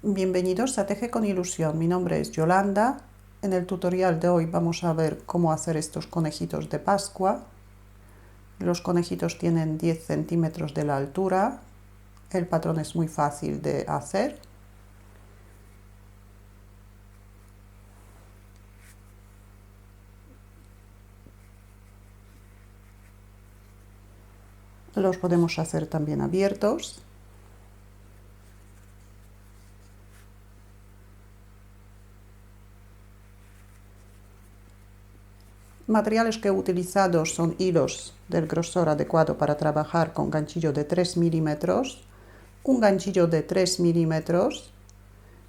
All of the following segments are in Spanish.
Bienvenidos a Teje con Ilusión, mi nombre es Yolanda. En el tutorial de hoy vamos a ver cómo hacer estos conejitos de Pascua. Los conejitos tienen 10 centímetros de la altura, el patrón es muy fácil de hacer. Los podemos hacer también abiertos. Materiales que he utilizado son hilos del grosor adecuado para trabajar con ganchillo de 3 milímetros, un ganchillo de 3 milímetros.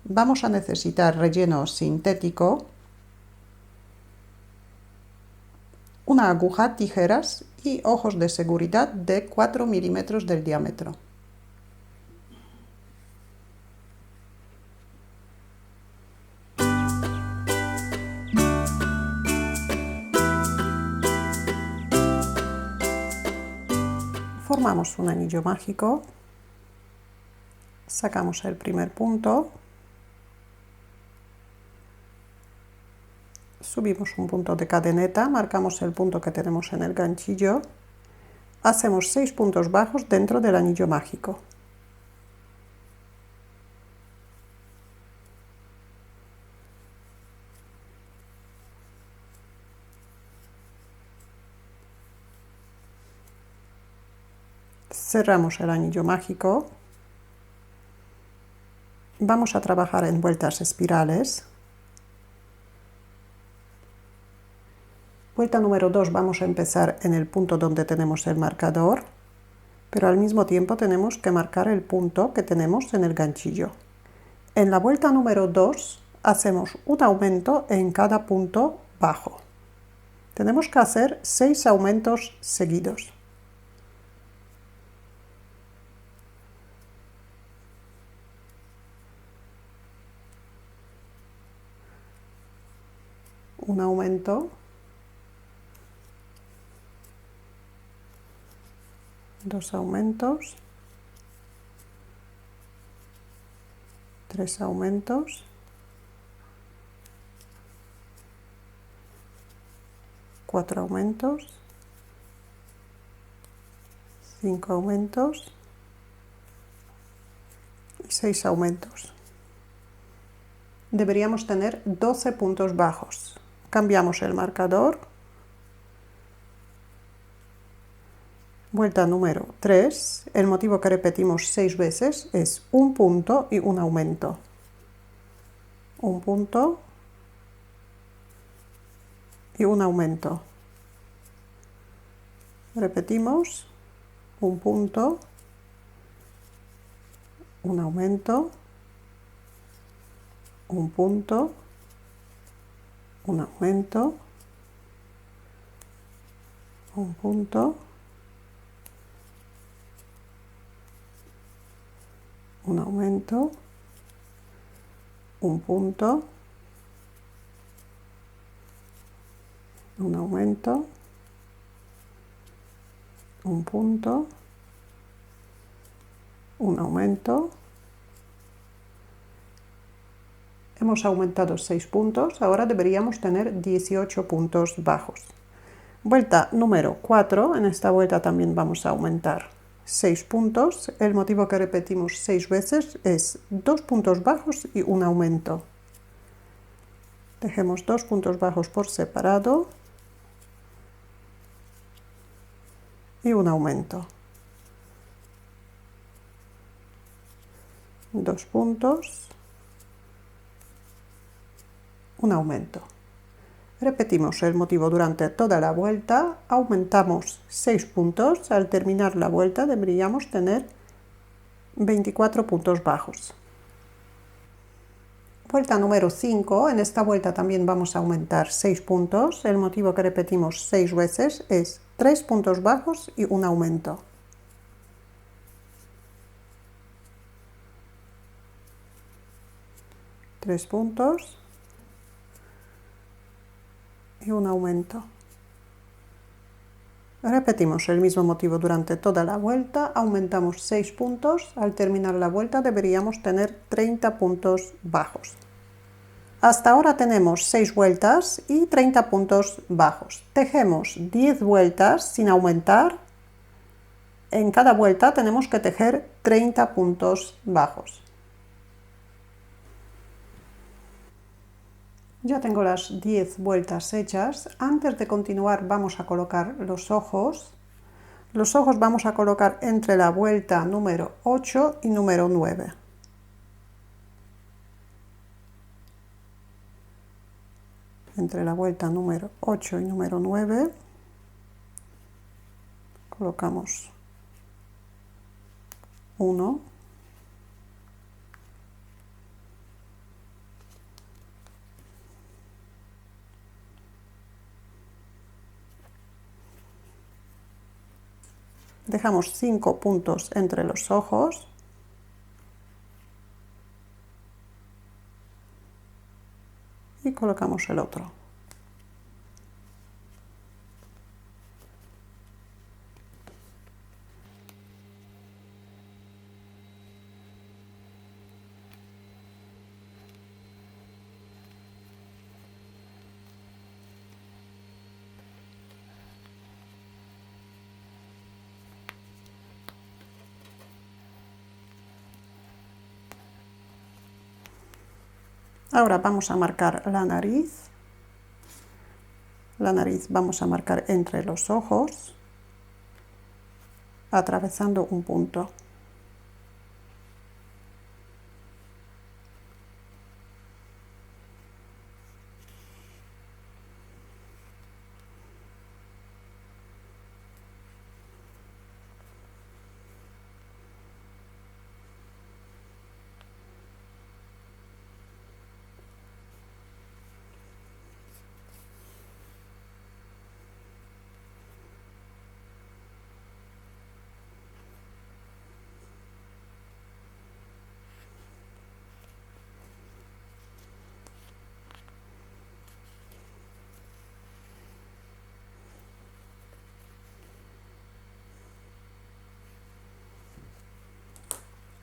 Vamos a necesitar relleno sintético, una aguja, tijeras y ojos de seguridad de 4 milímetros del diámetro. Formamos un anillo mágico, sacamos el primer punto, subimos un punto de cadeneta, marcamos el punto que tenemos en el ganchillo, hacemos 6 puntos bajos dentro del anillo mágico. Cerramos el anillo mágico. Vamos a trabajar en vueltas espirales. Vuelta número 2 vamos a empezar en el punto donde tenemos el marcador, pero al mismo tiempo tenemos que marcar el punto que tenemos en el ganchillo. En la vuelta número 2 hacemos un aumento en cada punto bajo. Tenemos que hacer 6 aumentos seguidos. Un aumento, dos aumentos, tres aumentos, cuatro aumentos, cinco aumentos y 6 aumentos. Deberíamos tener 12 puntos bajos. Cambiamos el marcador. Vuelta número 3. El motivo que repetimos 6 veces es un punto y un aumento. Un punto y un aumento. Repetimos. Un punto, un aumento, un punto, un aumento, un punto, un aumento, un punto, un aumento, un punto, un aumento. Hemos aumentado 6 puntos, ahora deberíamos tener 18 puntos bajos. Vuelta número 4, en esta vuelta también vamos a aumentar 6 puntos. El motivo que repetimos 6 veces es 2 puntos bajos y un aumento. Dejemos 2 puntos bajos por separado y un aumento. 2 puntos, un aumento. Repetimos el motivo durante toda la vuelta, aumentamos 6 puntos, al terminar la vuelta deberíamos tener 24 puntos bajos. Vuelta número 5, en esta vuelta también vamos a aumentar 6 puntos, el motivo que repetimos 6 veces es 3 puntos bajos y un aumento. Tres puntos y un aumento. Repetimos el mismo motivo durante toda la vuelta, aumentamos 6 puntos, al terminar la vuelta deberíamos tener 30 puntos bajos. Hasta ahora tenemos 6 vueltas y 30 puntos bajos. Tejemos 10 vueltas sin aumentar. En cada vuelta tenemos que tejer 30 puntos bajos. Ya tengo las 10 vueltas hechas. Antes de continuar vamos a colocar los ojos. Los ojos vamos a colocar entre la vuelta número 8 y número 9. Entre la vuelta número 8 y número 9 colocamos 1, dejamos 5 puntos entre los ojos y colocamos el otro. Ahora vamos a marcar la nariz. La nariz vamos a marcar entre los ojos, atravesando un punto.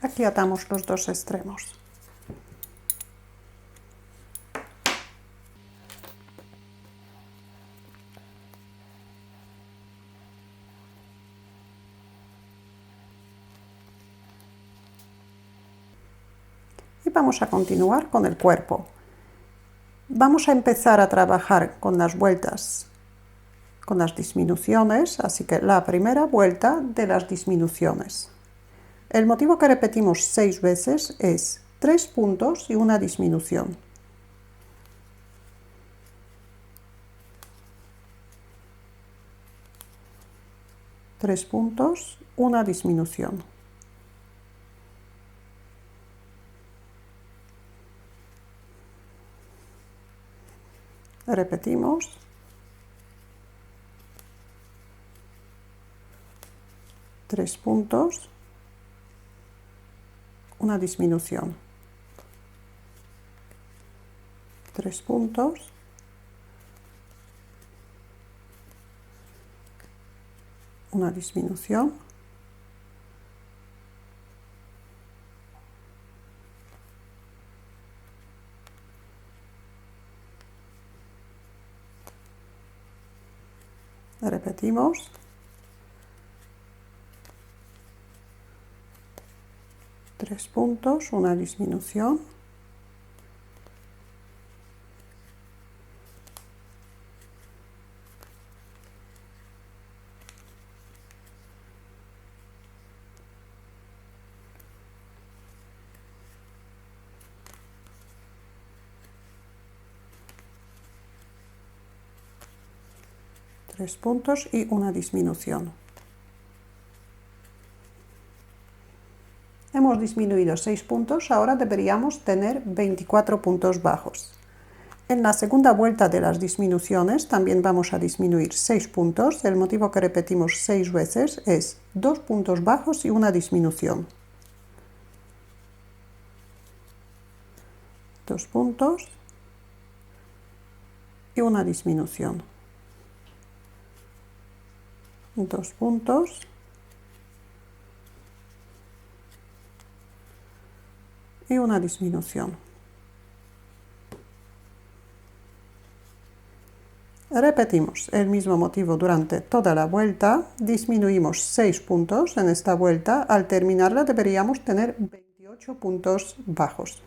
Aquí atamos los dos extremos. Y vamos a continuar con el cuerpo. Vamos a empezar a trabajar con las vueltas, con las disminuciones, así que la primera vuelta de las disminuciones. El motivo que repetimos 6 veces es 3 puntos y una disminución. Tres puntos, una disminución. Repetimos. Tres puntos, una disminución. 3 puntos, una disminución, repetimos, 3 puntos, una disminución, tres puntos y una disminución. Hemos disminuido 6 puntos, ahora deberíamos tener 24 puntos bajos. En la segunda vuelta de las disminuciones también vamos a disminuir 6 puntos. El motivo que repetimos 6 veces es 2 puntos bajos y una disminución. 2 puntos y una disminución. 2 puntos y una disminución. Repetimos el mismo motivo durante toda la vuelta, disminuimos 6 puntos en esta vuelta, al terminarla deberíamos tener 28 puntos bajos.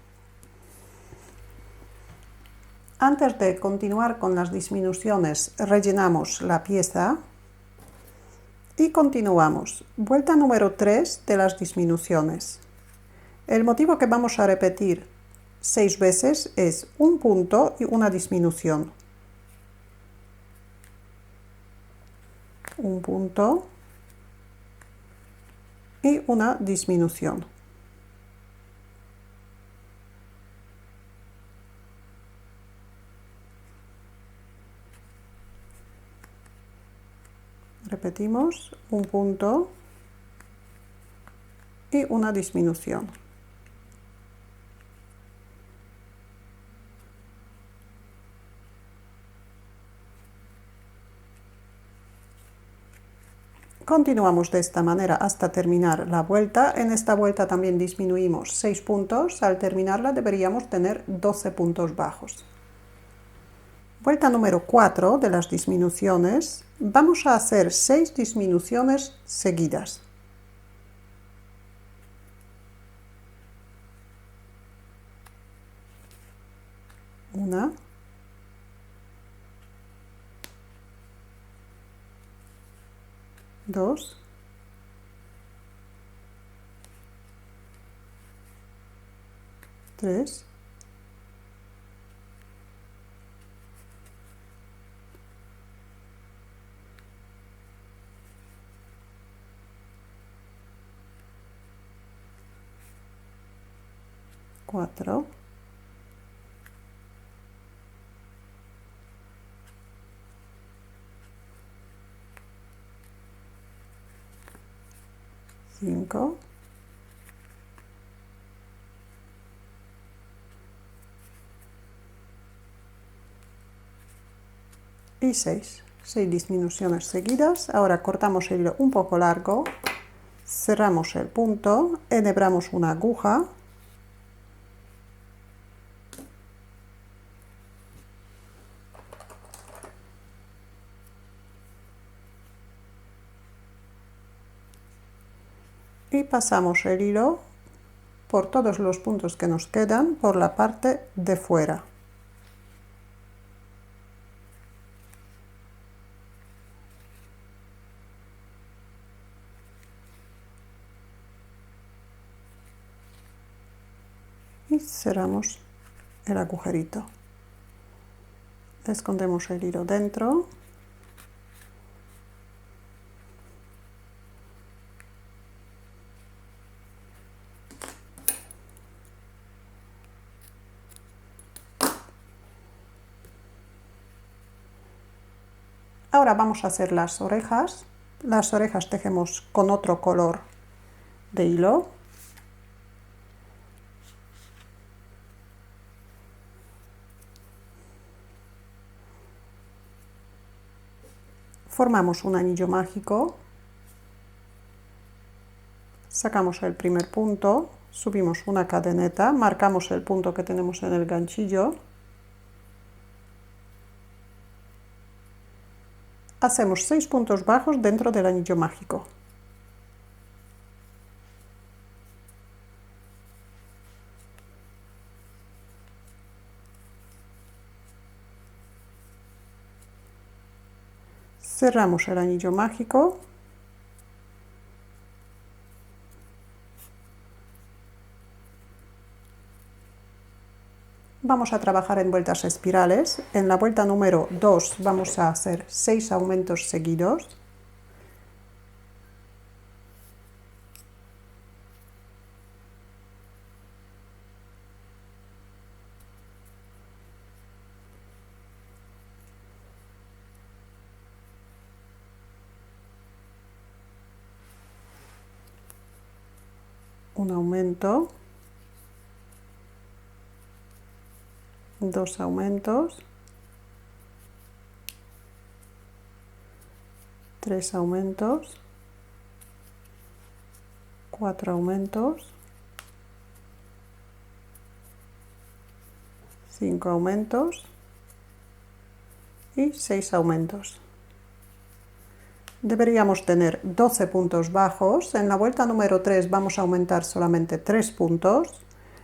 Antes de continuar con las disminuciones, rellenamos la pieza y continuamos. Vuelta número 3 de las disminuciones. El motivo que vamos a repetir 6 veces es un punto y una disminución. Un punto y una disminución. Repetimos, un punto y una disminución. Continuamos de esta manera hasta terminar la vuelta. En esta vuelta también disminuimos 6 puntos. Al terminarla deberíamos tener 12 puntos bajos. Vuelta número 4 de las disminuciones. Vamos a hacer 6 disminuciones seguidas. Una. Dos. Tres. Cuatro. Cinco. Y 6. 6 disminuciones seguidas. Ahora cortamos el hilo un poco largo, cerramos el punto, enhebramos una aguja y pasamos el hilo por todos los puntos que nos quedan por la parte de fuera. Y cerramos el agujerito. Escondemos el hilo dentro. Ahora vamos a hacer las orejas. Las orejas tejemos con otro color de hilo. Formamos un anillo mágico. Sacamos el primer punto, subimos una cadeneta, marcamos el punto que tenemos en el ganchillo. Hacemos 6 puntos bajos dentro del anillo mágico. Cerramos el anillo mágico. Vamos a trabajar en vueltas espirales. En la vuelta número 2 vamos a hacer 6 aumentos seguidos. Un aumento. 2 aumentos, 3 aumentos, 4 aumentos, 5 aumentos y 6 aumentos. Deberíamos tener 12 puntos bajos. En la vuelta número 3 vamos a aumentar solamente 3 puntos.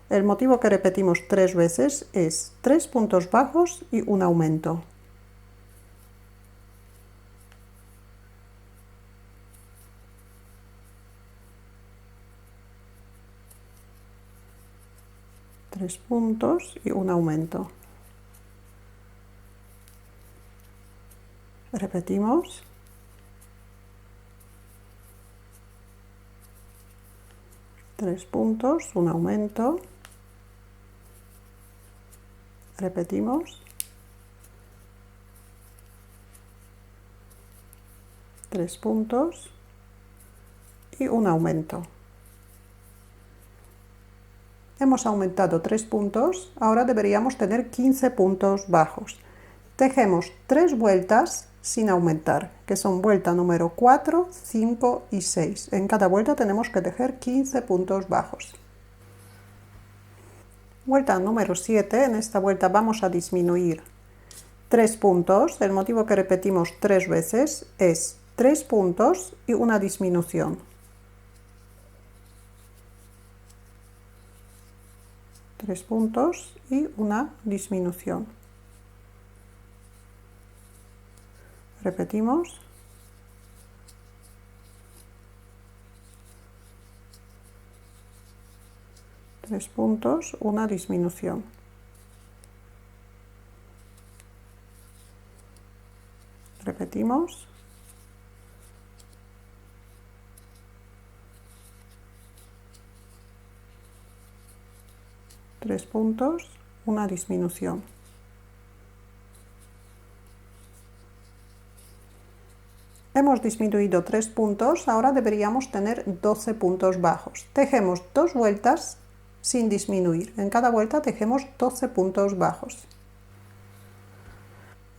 El motivo que repetimos 3 veces es 3 puntos bajos y un aumento. Tres puntos y un aumento. Repetimos. Tres puntos, un aumento. Repetimos. Tres puntos y un aumento. Hemos aumentado 3 puntos, ahora deberíamos tener 15 puntos bajos. Tejemos 3 vueltas sin aumentar, que son vuelta número 4, 5 y 6. En cada vuelta tenemos que tejer 15 puntos bajos. Vuelta número 7, en esta vuelta vamos a disminuir 3 puntos. El motivo que repetimos 3 veces es 3 puntos y una disminución. 3 puntos y una disminución. Repetimos. Tres puntos, una disminución. Repetimos. Tres puntos, una disminución. Hemos disminuido 3 puntos, ahora deberíamos tener 12 puntos bajos. Tejemos 2 vueltas sin disminuir. En cada vuelta tejemos 12 puntos bajos.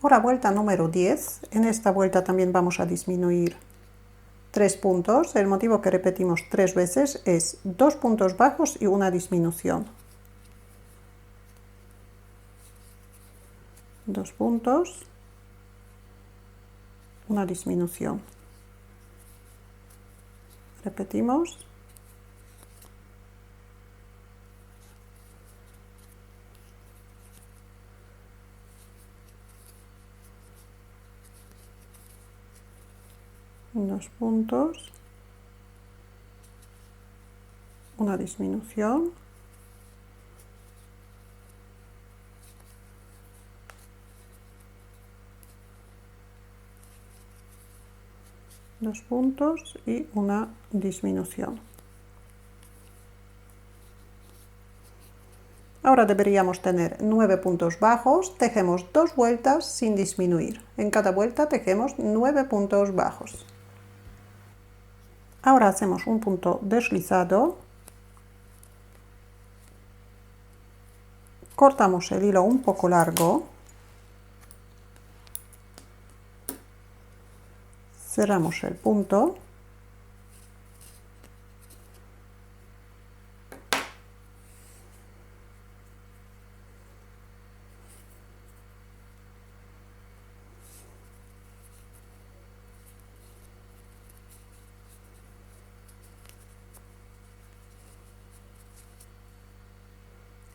Ahora vuelta número 10. En esta vuelta también vamos a disminuir 3 puntos. El motivo que repetimos 3 veces es 2 puntos bajos y una disminución. 2 puntos, una disminución. Repetimos. Dos puntos, una disminución. Dos puntos y una disminución. Ahora deberíamos tener 9 puntos bajos, tejemos 2 vueltas sin disminuir. En cada vuelta tejemos 9 puntos bajos. Ahora hacemos un punto deslizado, cortamos el hilo un poco largo, cerramos el punto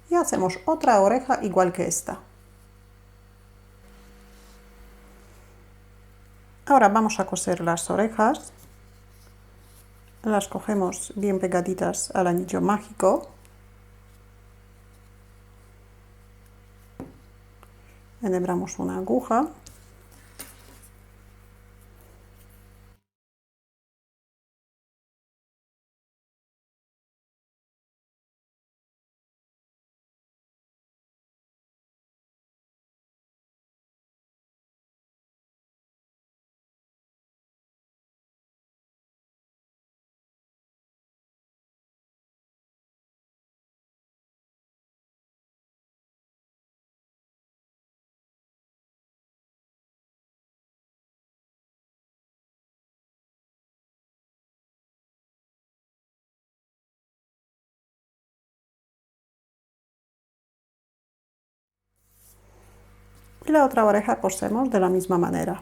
y hacemos otra oreja igual que esta. Ahora vamos a coser las orejas, las cogemos bien pegaditas al anillo mágico, enhebramos una aguja Y la otra oreja cosemos de la misma manera.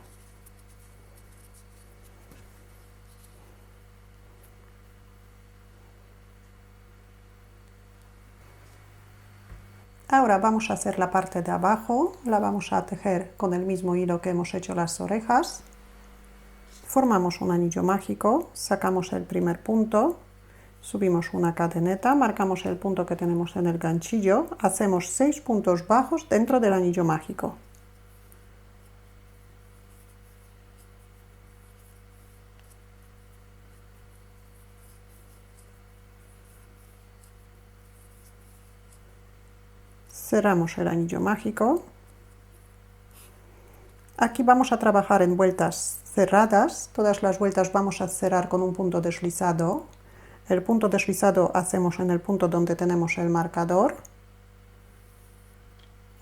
Ahora vamos a hacer la parte de abajo, la vamos a tejer con el mismo hilo que hemos hecho las orejas. Formamos un anillo mágico, sacamos el primer punto, subimos una cadeneta, marcamos el punto que tenemos en el ganchillo, hacemos 6 puntos bajos dentro del anillo mágico. Cerramos el anillo mágico. Aquí vamos a trabajar en vueltas cerradas, todas las vueltas vamos a cerrar con un punto deslizado. El punto deslizado hacemos en el punto donde tenemos el marcador.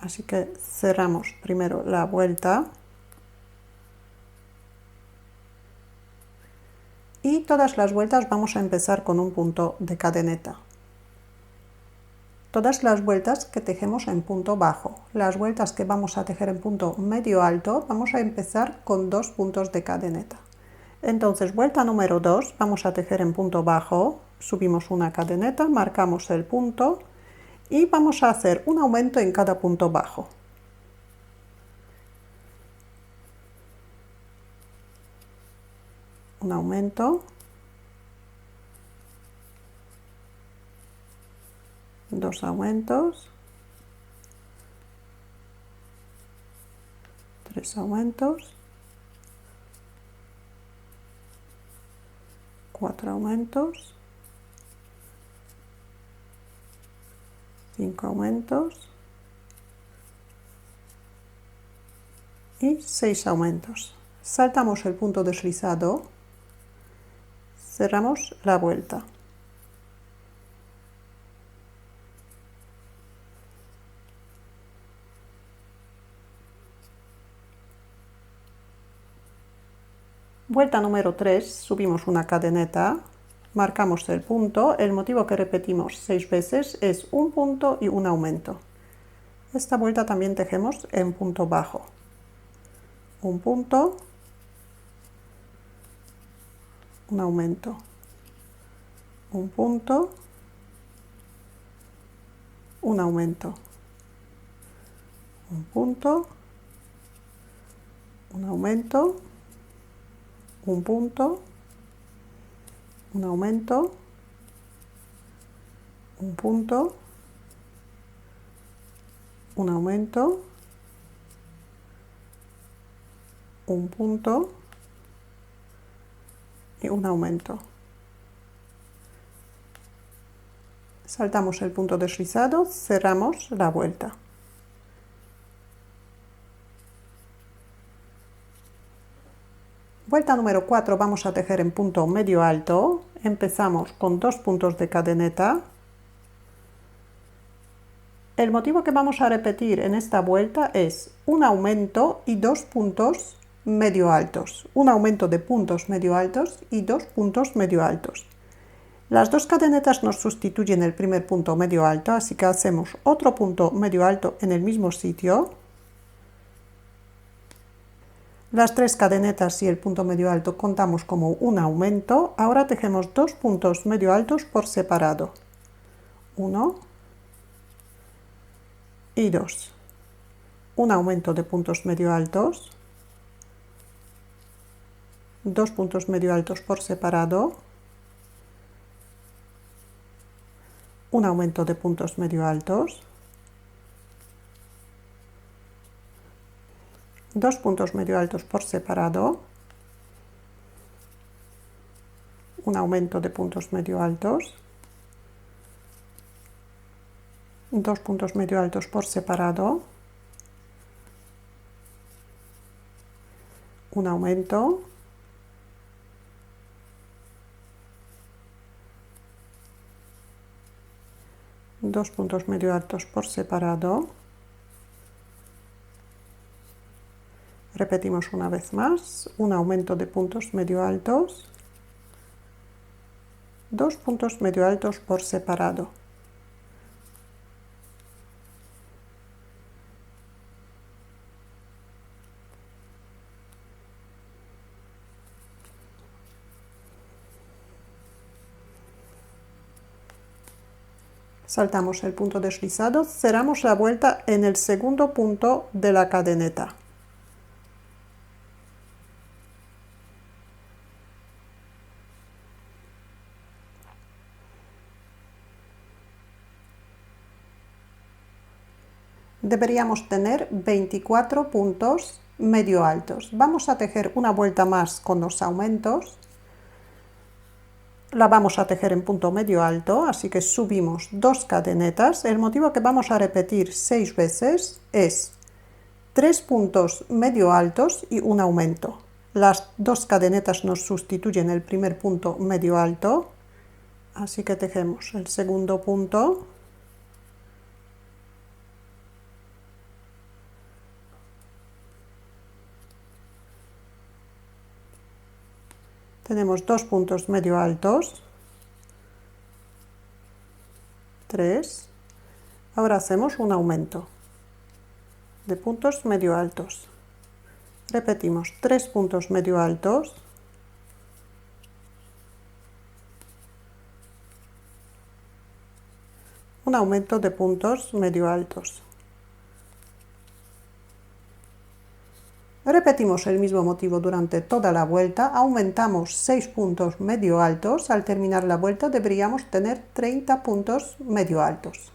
Así que cerramos primero la vuelta. Y todas las vueltas vamos a empezar con un punto de cadeneta. Todas las vueltas que tejemos en punto bajo. Las vueltas que vamos a tejer en punto medio alto, vamos a empezar con 2 puntos de cadeneta. Entonces, vuelta número 2, vamos a tejer en punto bajo, subimos una cadeneta, marcamos el punto y vamos a hacer un aumento en cada punto bajo. Un aumento. 2 aumentos, 3 aumentos, 4 aumentos, 5 aumentos y 6 aumentos. Saltamos el punto deslizado, cerramos la vuelta. Vuelta número 3, subimos una cadeneta, marcamos el punto, el motivo que repetimos 6 veces es un punto y un aumento. Esta vuelta también tejemos en punto bajo. Un punto, un aumento, un punto, un aumento, un punto, un aumento, un punto, un aumento, un punto, un aumento, un punto y un aumento. Saltamos el punto deslizado, cerramos la vuelta. Vuelta número 4 vamos a tejer en punto medio alto, empezamos con 2 puntos de cadeneta. El motivo que vamos a repetir en esta vuelta es un aumento y 2 puntos medio altos, un aumento de puntos medio altos y 2 puntos medio altos. Las 2 cadenetas nos sustituyen el primer punto medio alto, así que hacemos otro punto medio alto en el mismo sitio. Las 3 cadenetas y el punto medio alto contamos como un aumento. Ahora tejemos 2 puntos medio altos por separado. 1 y 2. Un aumento de puntos medio altos. 2 puntos medio altos por separado. Un aumento de puntos medio altos. 2 puntos medio altos por separado, un aumento de puntos medio altos, 2 puntos medio altos por separado, un aumento, dos puntos medio altos por separado. Repetimos una vez más, un aumento de puntos medio altos, 2 puntos medio altos por separado. Saltamos el punto deslizado, cerramos la vuelta en el segundo punto de la cadeneta. Deberíamos tener 24 puntos medio altos. Vamos a tejer una vuelta más con los aumentos. La vamos a tejer en punto medio alto, así que subimos 2 cadenetas. El motivo que vamos a repetir 6 veces es 3 puntos medio altos y un aumento. Las 2 cadenetas nos sustituyen el primer punto medio alto, así que tejemos el segundo punto. Tenemos 2 puntos medio altos, 3. Ahora hacemos un aumento de puntos medio altos. Repetimos 3 puntos medio altos, un aumento de puntos medio altos. Repetimos el mismo motivo durante toda la vuelta, aumentamos 6 puntos medio altos, al terminar la vuelta deberíamos tener 30 puntos medio altos.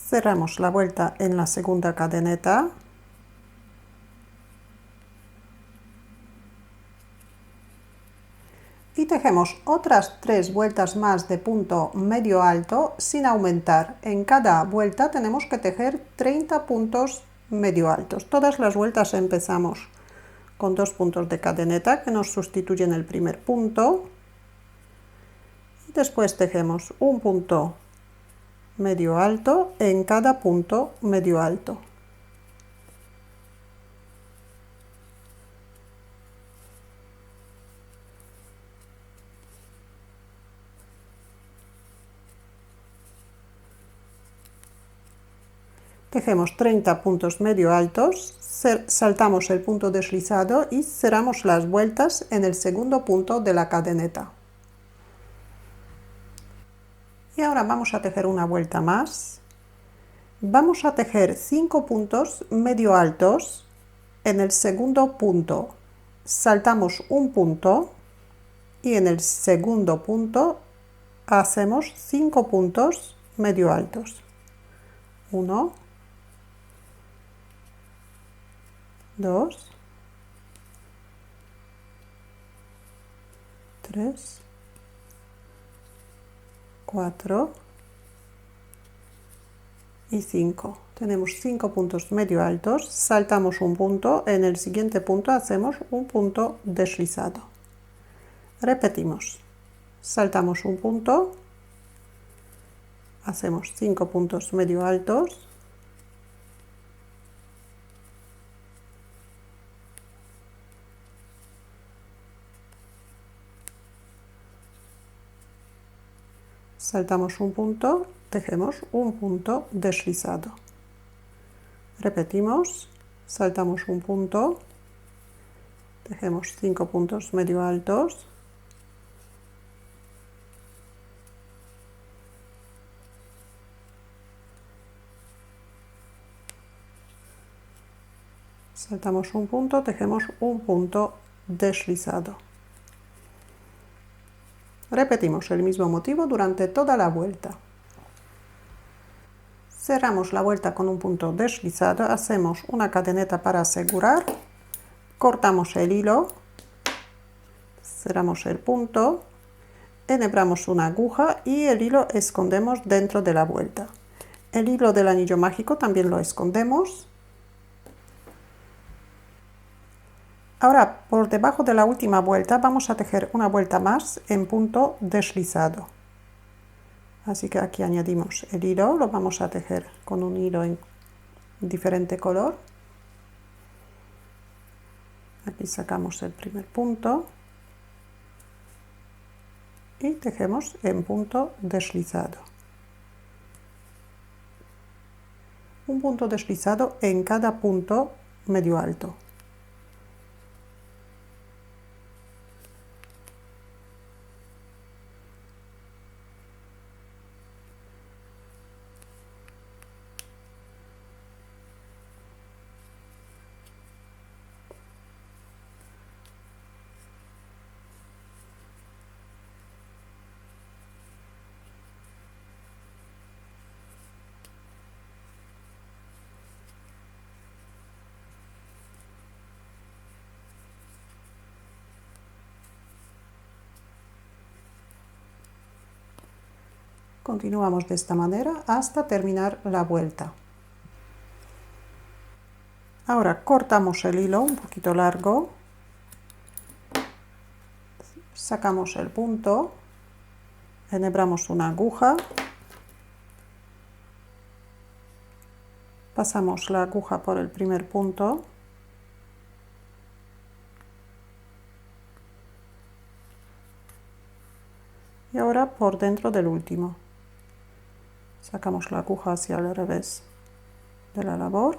Cerramos la vuelta en la segunda cadeneta. Y tejemos otras 3 vueltas más de punto medio alto sin aumentar. En cada vuelta tenemos que tejer 30 puntos medio altos. Todas las vueltas empezamos con 2 puntos de cadeneta que nos sustituyen el primer punto. Y después tejemos un punto medio alto en cada punto medio alto. Tejemos 30 puntos medio altos, saltamos el punto deslizado y cerramos las vueltas en el segundo punto de la cadeneta. Y ahora vamos a tejer una vuelta más. Vamos a tejer 5 puntos medio altos en el segundo punto. Saltamos un punto y en el segundo punto hacemos 5 puntos medio altos. 1, 2, 3, 4 y 5. Tenemos 5 puntos medio altos, saltamos un punto, en el siguiente punto hacemos un punto deslizado. Repetimos, saltamos un punto, hacemos 5 puntos medio altos, saltamos un punto, tejemos un punto deslizado. Repetimos, saltamos un punto, tejemos 5 puntos medio altos, saltamos un punto, tejemos un punto deslizado. Repetimos el mismo motivo durante toda la vuelta. Cerramos la vuelta con un punto deslizado, hacemos una cadeneta para asegurar, cortamos el hilo, cerramos el punto, enhebramos una aguja y el hilo escondemos dentro de la vuelta. El hilo del anillo mágico también lo escondemos. Ahora, por debajo de la última vuelta vamos a tejer una vuelta más en punto deslizado. Así que aquí añadimos el hilo, lo vamos a tejer con un hilo en diferente color. Aquí sacamos el primer punto y tejemos en punto deslizado. Un punto deslizado en cada punto medio alto. Continuamos de esta manera hasta terminar la vuelta. Ahora cortamos el hilo un poquito largo, sacamos el punto, enhebramos una aguja, pasamos la aguja por el primer punto, y ahora por dentro del último. Sacamos la aguja hacia el revés de la labor.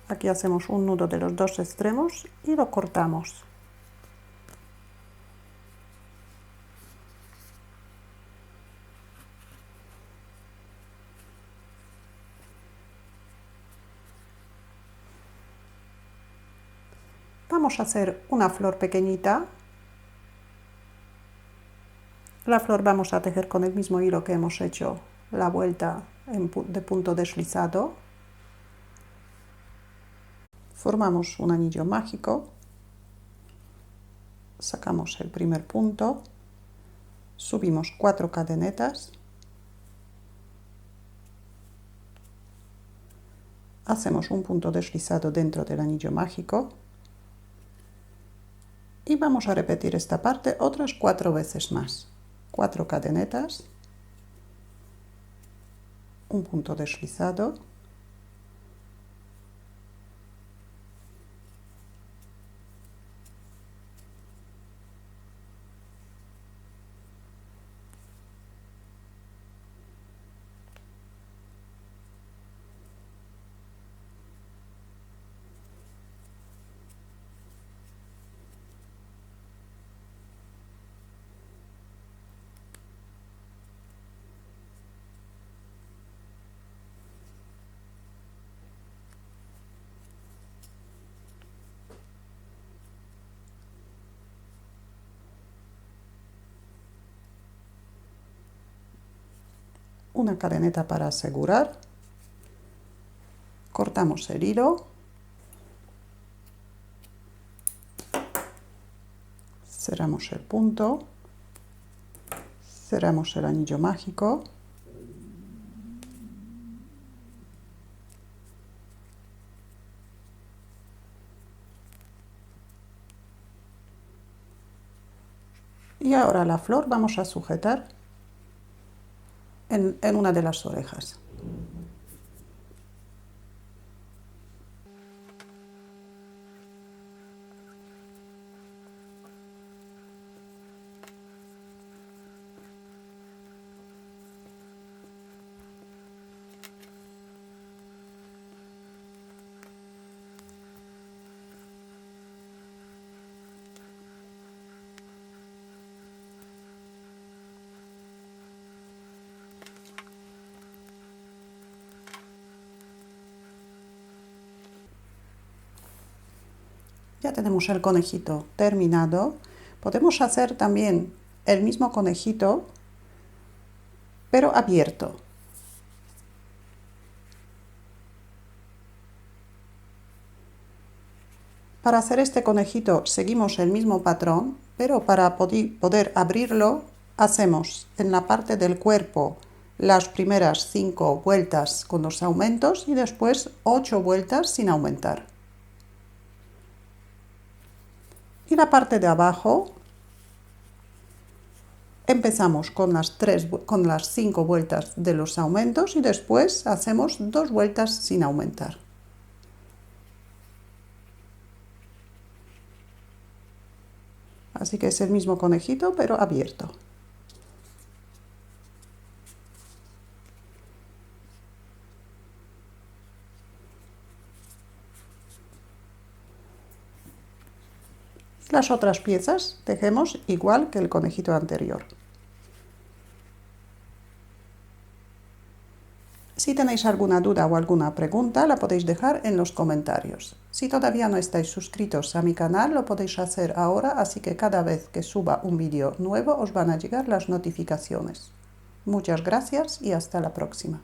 Aquí hacemos un nudo de los dos extremos y lo cortamos. Vamos a hacer una flor pequeñita. La flor vamos a tejer con el mismo hilo que hemos hecho la vuelta de punto deslizado. Formamos un anillo mágico, sacamos el primer punto, subimos 4 cadenetas, hacemos un punto deslizado dentro del anillo mágico y vamos a repetir esta parte otras 4 veces más. 4 cadenetas, un punto deslizado, una cadeneta para asegurar, cortamos el hilo, cerramos el punto, cerramos el anillo mágico, y ahora la flor vamos a sujetar en una de las orejas. Ya tenemos el conejito terminado. Podemos hacer también el mismo conejito, pero abierto. Para hacer este conejito seguimos el mismo patrón, pero para poder abrirlo hacemos en la parte del cuerpo las primeras 5 vueltas con los aumentos y después 8 vueltas sin aumentar. Y la parte de abajo empezamos con las 5 vueltas de los aumentos y después hacemos 2 vueltas sin aumentar. Así que es el mismo conejito pero abierto. Las otras piezas tejemos igual que el conejito anterior. Si tenéis alguna duda o alguna pregunta, la podéis dejar en los comentarios. Si todavía no estáis suscritos a mi canal, lo podéis hacer ahora, así que cada vez que suba un vídeo nuevo os van a llegar las notificaciones. Muchas gracias y hasta la próxima.